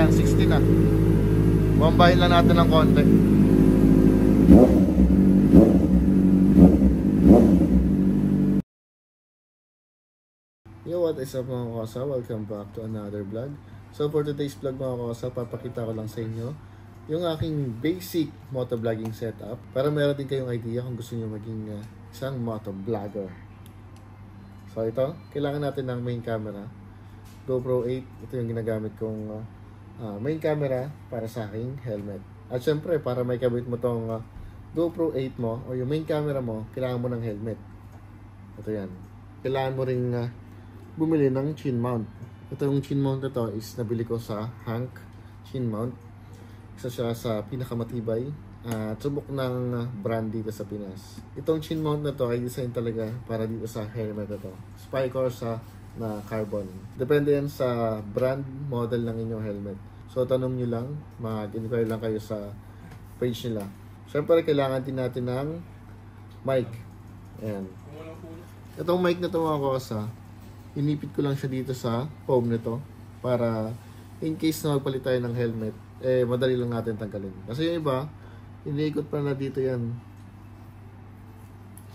Ayan, 60 na. Bombahin lang natin ng konti. Yo, what is up mga kosa? Welcome back to another vlog. So for today's vlog mga kosa, papakita ko lang sa inyo yung aking basic motovlogging setup para meron din kayong idea kung gusto niyo maging isang motovlogger. So ito, kailangan natin ng main camera. GoPro 8, ito yung ginagamit kong main camera para sa aking helmet. At syempre, para may kabit mo tong GoPro 8 mo o yung main camera mo, kailangan mo ng helmet. Ito yan. Kailangan mo ring bumili ng chin mount. Ito yung chin mount na to is nabili ko sa Hank chin mount. Isa siya sa pinakamatibay at subok ng brand dito sa Pinas. Itong chin mount na to ay design talaga para dito sa helmet na to. Spy Corsa na carbon. Depende yan sa brand model ng inyong helmet. So tanong nyo lang, mag-inquire lang kayo sa page nila. Siyempre kailangan din natin ng mic. Ayan. Itong mic na to mga kosa, inipit ko lang siya dito sa foam nito para in case na magpalit tayo ng helmet, madali lang natin tanggalin. Kasi yung iba, iniikot pa na dito yan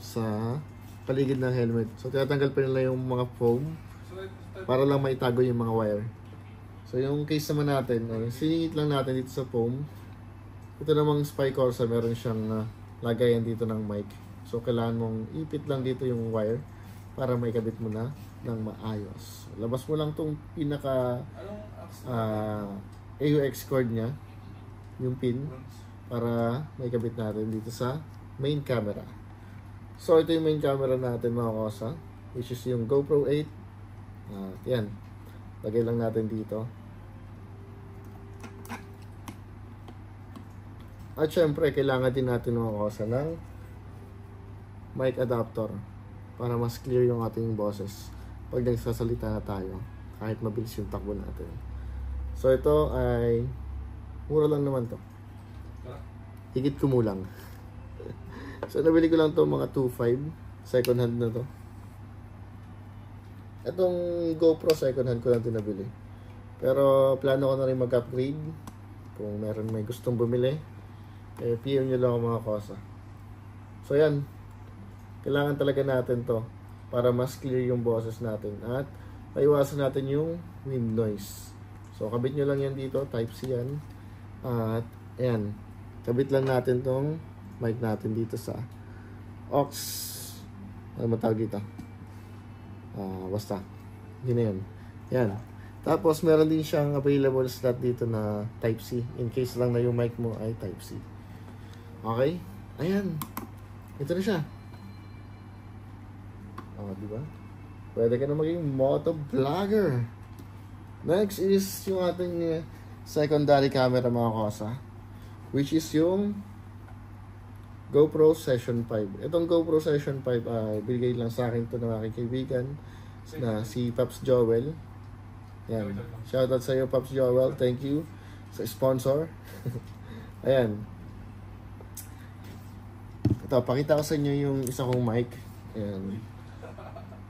sa paligid ng helmet. So tinatanggal pa nila yung mga foam para lang maitago yung mga wire. So yung case naman natin, siningit lang natin dito sa foam. Ito namang Spy Corsa, meron siyang lagayan dito ng mic. So kailangan mong ipit lang dito yung wire para may kabit mo na ng maayos. Labas mo lang tong pinaka AUX cord niya, yung pin, para may kabit natin dito sa main camera. So ito yung main camera natin mga kosa, which is yung GoPro 8. Yan, lagay lang natin dito. At syempre kailangan din natin mga kosa ng mic adapter para mas clear yung ating boses pag nagsasalita na tayo, kahit mabilis yung takbo natin. So ito ay mura lang naman to, higit kumulang. So nabili ko lang to mga 2.5, second hand na to. Itong GoPro second hand ko lang din nabili, pero plano ko na rin mag-upgrade. Kung meron may gustong bumili, PM nyo lang ako mga kosa. So yan, kailangan talaga natin to para mas clear yung boses natin at maiwasan natin yung wind noise. So kabit nyo lang yan dito, type C yan. At ayan, kabit lang natin tong mic natin dito sa aux, ano matawag dito, basta yun na yan. Yan, tapos meron din siyang available slot dito na type C in case lang na yung mic mo ay type C. Okay, ayan, ito na siya. Diba? Pwede ka na maging motovlogger. Next is yung ating secondary camera mga kosa, which is yung GoPro Session 5. Itong GoPro Session 5 ay binigay lang sa akin to ng aking kaibigan na si Pops Joel. Yan. Shoutout sa iyo Pops Joel. Thank you sa sponsor. Ayan. Ito, pakita ko sa inyo yung isa kong mic. Ayan.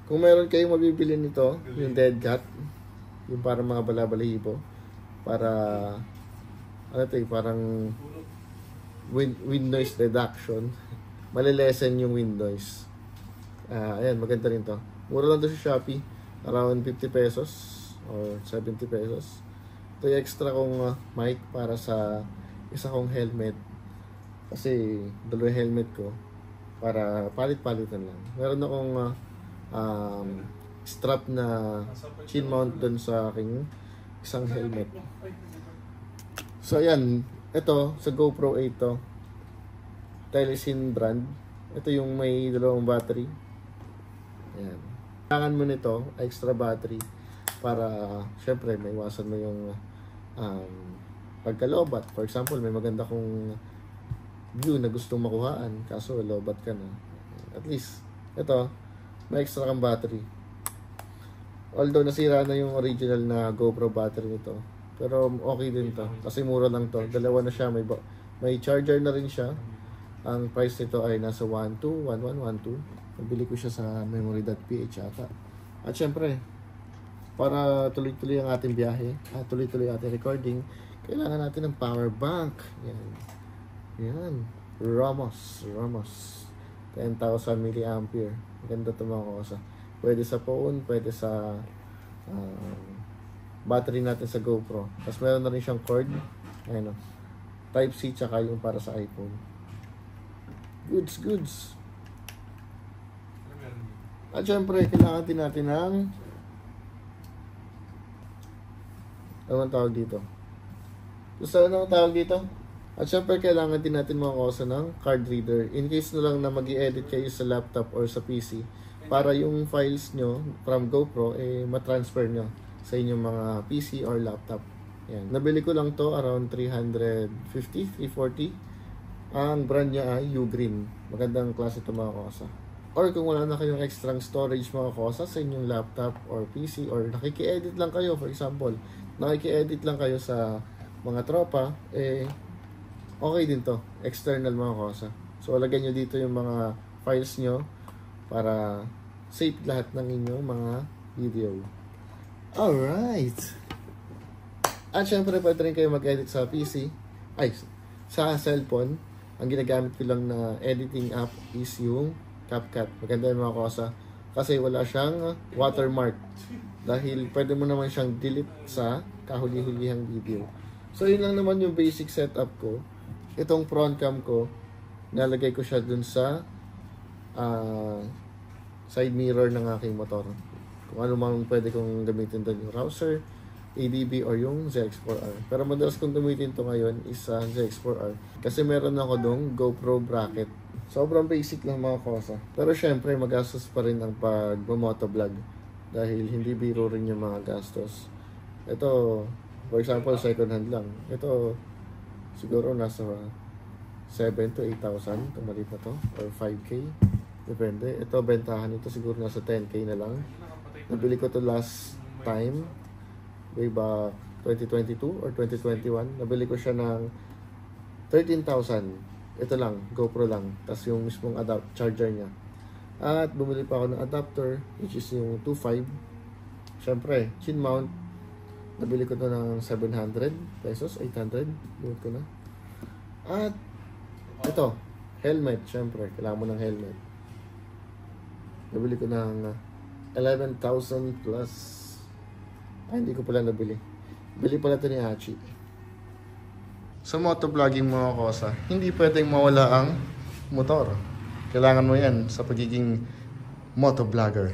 Kung meron kayong mabibili nito, yung dead cat, yung parang mga balabalahibo, para ano ito, parang wind noise reduction, malilesen yung wind noise. Ayan, maganda rin to. Mura lang to sa Shopee, around 50 pesos or 70 pesos. Ito yung extra kong mic para sa isa kong helmet, kasi dalawang helmet ko para palit-palitan lang. Meron akong strap na chin mount dun sa aking isang helmet. So ayan, ito sa GoPro 8 to, Telesin brand. Ito yung may dalawang battery. Ayan, kailangan mo nito extra battery para syempre may iwasan mo yung pagkalobat. For example, may maganda kong view na gustong makuhaan kaso lobat ka na, at least ito may extra kang battery. Although nasira na yung original na GoPro battery nito, pero okay din to kasi mura lang to. Dalawa na siya, may charger na rin siya. Ang price nito ay nasa 1112. Nabili ko siya sa memory.ph ata. At syempre para tuloy-tuloy ang ating biyahe at tuloy-tuloy ang ating recording, kailangan natin ng power bank. Yan. Ramos. 10,000 milliampere. Maganda ito mga kosa. Pwede sa phone, pwede sa battery natin sa GoPro. Tapos meron na rin siyang cord. Ayan o. Type-C tsaka yung para sa iPhone. Goods. At syempre, kailangan din natin ng anong tawag dito? Gusto anong tawag dito? At syempre, kailangan din natin mga kosa ng card reader. In case na lang na mag-i-edit kayo sa laptop or sa PC, para yung files nyo from GoPro, matransfer nyo sa inyong mga PC or laptop. Yan. Nabili ko lang to around 350, 340. Ang brand niya ay Ugreen. Magandang klase ito mga kosa. Or kung wala na kayong extra storage mga kosa sa inyong laptop or PC, or nakiki-edit lang kayo, for example, nakiki-edit lang kayo sa mga tropa, okay din to. External mga kosa. So, lagyan nyo dito yung mga files nyo para safe lahat ng inyong mga video. Alright! At syempre, pwede rin kayo mag-edit sa PC. Sa cellphone. Ang ginagamit ko lang na editing app is yung CapCut. Maganda yung mga kosa. Kasi wala siyang watermark. Dahil pwede mo naman siyang delete sa kahuli-hulihang video. So, yun lang naman yung basic setup ko. Itong front cam ko, nalagay ko siya dun sa side mirror ng aking motor. Kung ano mang pwede kong gamitin doon, yung Rouser, ADB, or yung ZX4R. Pero madalas kong gamitin to ngayon is ZX4R. Kasi meron ako dong GoPro bracket. Sobrang basic lang mga kosa. Pero syempre, magastos pa rin ang pag-motovlog. Dahil hindi biro rin yung mga gastos. Ito, for example, second hand lang. Ito, siguro nasa 7 to 8,000. Itong maliit na to. Or 5K. Depende. Ito, bentahan ito siguro nasa 10K na lang. Nabili ko to last time. Way back 2022 or 2021. Nabili ko siya ng 13,000. Ito lang, GoPro lang. Tapos yung mismong charger niya. At bumili pa ako ng adapter, which is yung 2.5. Siyempre, chin mount. Nabili ko to ng 700 pesos, 800. Bumili ko na. At ito, helmet. Siyempre, kailangan mo ng helmet. Nabili ko ng 11,000 plus. Hindi ko pala nabili. Bili pala ito ni Hachi. Sa motovlogging mga kosa, hindi pwedeng mawala ang motor. Kailangan mo yan sa pagiging motovlogger.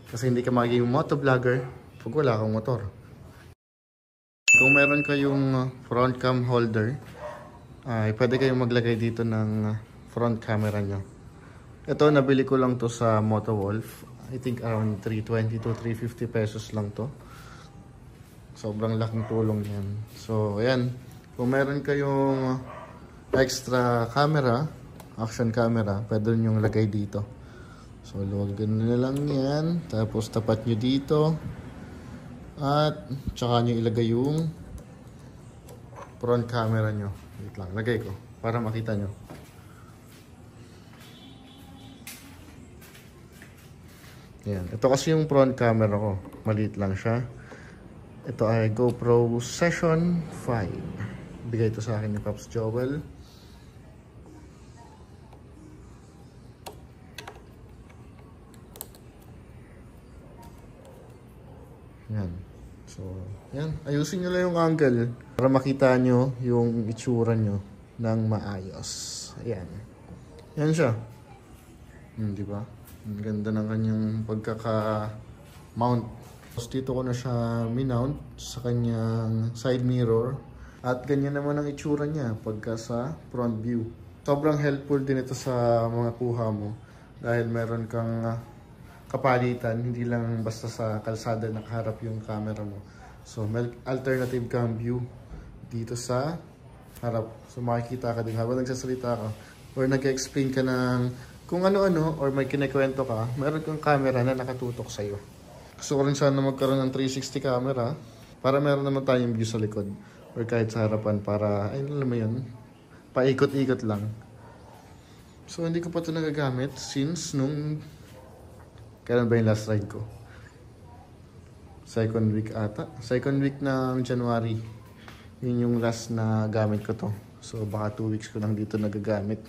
Kasi hindi ka magiging motovlogger pag wala kang motor. Kung meron kayong front cam holder, pwede kayong maglagay dito ng front camera nyo. Ito, nabili ko lang to sa MotoWolf. I think around 320 to 350 pesos lang to. Sobrang laking tulong yan. So, ayan. Kung meron kayong extra camera, action camera, pwede nyo lagay dito. So, luwagan nyo na lang yan. Tapos, tapat nyo dito. At, tsaka nyo ilagay yung front camera nyo. Wait lang, lagay ko para makita nyo. Yan. Ito kasi yung front camera ko. Maliit lang siya. Ito ay GoPro Session 5. Bigay ito sa akin ni Pops Joel. Yan. So, yan. Ayusin nyo lang yung angle para makita nyo yung itsura nyo ng maayos. Ayan. Yan siya. Diba? Ang ganda ng kanyang pagkaka-mount. Tapos dito ko na siya minount sa kanyang side mirror. At ganyan naman ang itsura niya pagka sa front view. Sobrang helpful din ito sa mga kuha mo. Dahil meron kang kapalitan, hindi lang basta sa kalsada nakaharap yung camera mo. So, may alternative kang view dito sa harap. So, makikita ka din habang nagsasalita ka or nag-explain ka ng kung ano-ano or may kinikwento ka, meron kang camera na nakatutok sa'yo. Gusto ko rin sana magkaroon ng 360 camera para meron naman tayong view sa likod or kahit sa harapan para, ay alam mo yun, paikot-ikot lang. So, hindi ko pa ito nagagamit since nung kailan ba yung last ride ko? second week ata. Second week ng January. Yun yung last na gamit ko to. So baka 2 weeks ko lang dito nagagamit.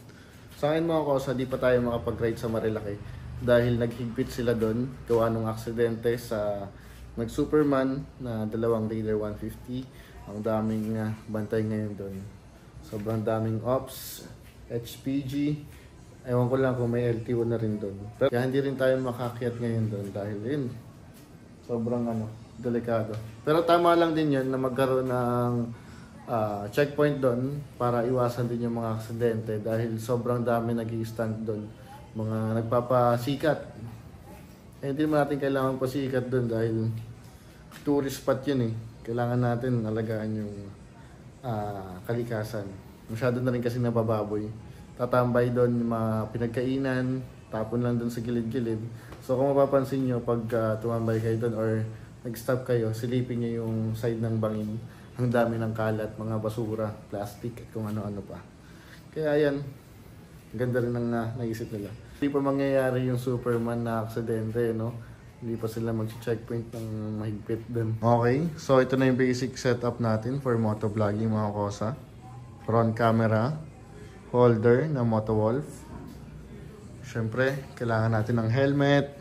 Sa akin mga kosa, di pa tayo makapag-ride sa Marilaki. Dahil naghigpit sila doon. Gawa ng aksidente sa nag-Superman na dalawang Raider 150. Ang daming bantay ngayon doon. Sobrang daming ops, HPG. Ewan ko lang kung may LTO na rin doon. Pero kaya hindi rin tayo makakyat ngayon doon dahil yun, sobrang delikado. Pero tama lang din yun na magkaroon ng checkpoint doon para iwasan din yung mga aksidente dahil sobrang dami nag-i-stand doon. Mga nagpapasikat. Eh, hindi naman natin kailangan pasikat doon dahil tourist spot yun eh. Kailangan natin alagaan yung kalikasan. Masyado na rin kasi nabababoy. Tatambay doon yung mga pinagkainan, tapon lang doon sa gilid-gilid. So kung mapapansin nyo, pag tumambay kayo doon or nag-stop kayo, silipin nyo yung side ng bangin. Ang dami ng kalat, mga basura, plastic, at kung ano-ano pa. Kaya yan, ganda rin ang naisip nila. Hindi pa mangyayari yung Superman na aksidente, no? Hindi pa sila mag-checkpoint ng mahigpit doon. Okay, so ito na yung basic setup natin for motovlogging mga kosa. Front camera, holder na MotoWolf. Siyempre, kailangan natin ng helmet,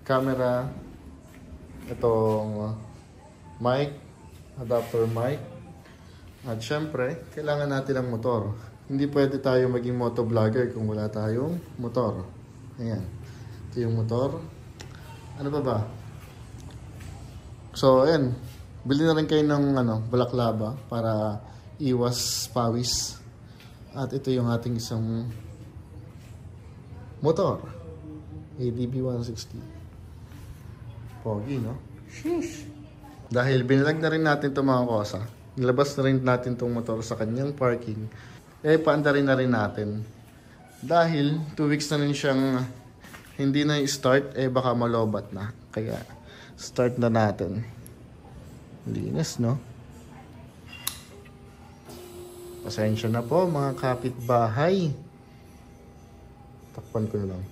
camera, itong mic, adapter mic, at siyempre, kailangan natin ng motor. Hindi pwede tayo maging motovlogger kung wala tayong motor. Ayan. Ito yung motor. Ano pa ba? So, ayan. Bili na rin kayo ng balaklava para iwas pawis. At ito yung ating isang motor. ADB 160. Pogi, no? Sheesh! Dahil binilag na rin natin itong mga kosa. Nilabas na rin natin itong motor sa kanyang parking. Eh, paandarin na rin natin. Dahil 2 weeks na rin siyang hindi na i-start, eh baka malobat na. Kaya, start na natin. Linis, no? Pasensya na po mga kapitbahay. Takpan ko na lang.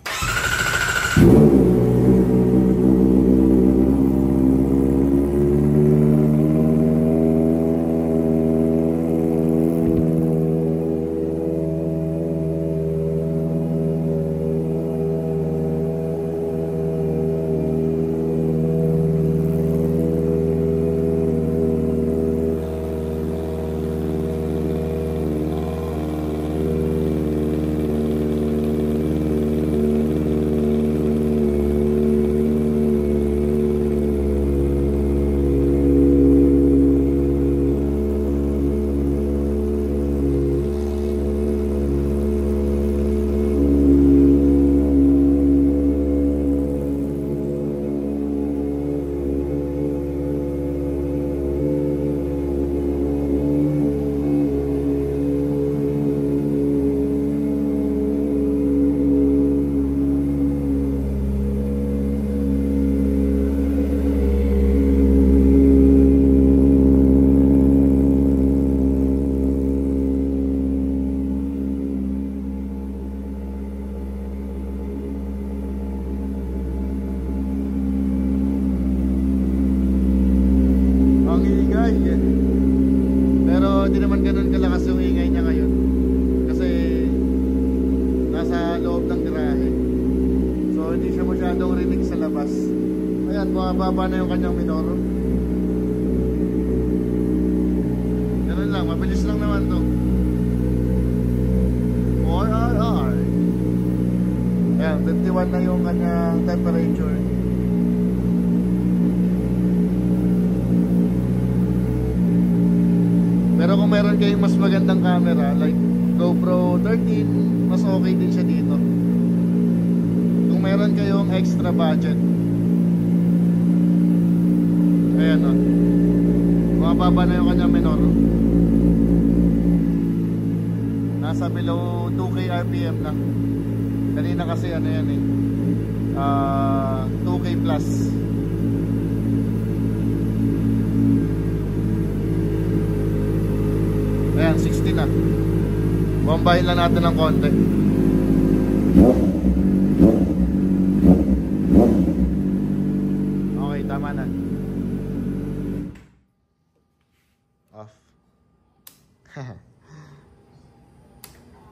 Pero hindi naman ganun kalakas yung ingay niya ngayon kasi nasa loob ng garahe, so hindi siya masyadong rinig sa labas. Ayan, bumababa na yung kanyang minor. Ganun lang, mabilis lang naman to. 4RR. Ayan, 51 na yung kanyang temperature. Pero kung meron kayong mas magandang camera like GoPro 13, mas okay din siya dito. Kung meron kayong extra budget. Ayan o. Mababa na yung kanyang minor. Nasa below 2K RPM na. Kanina kasi ano yan eh, 2K plus. Ayan, 60 na. Bombahin lang natin ng konti. Okay, tama na. Off.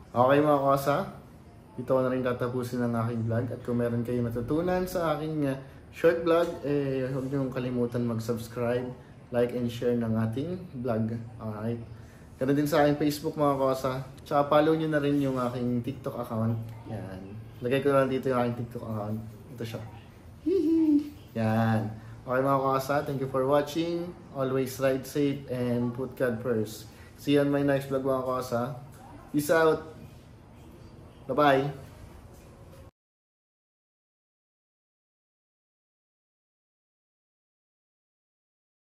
Okay mga kosa, ito ko na rin tatapusin ang aking vlog. At kung meron kayo matutunan sa aking short vlog, huwag niyong kalimutan mag-subscribe, like and share ng ating vlog. Alright. Ganun din sa aking Facebook mga kosa. Tsaka follow nyo na rin yung aking TikTok account. Yan. Lagay ko na lang dito yung aking TikTok account. Ito siya. Hihi. Yan. Okay mga kosa, thank you for watching. Always ride safe and put God first. See you on my next vlog mga kosa. Peace out. Bye-bye.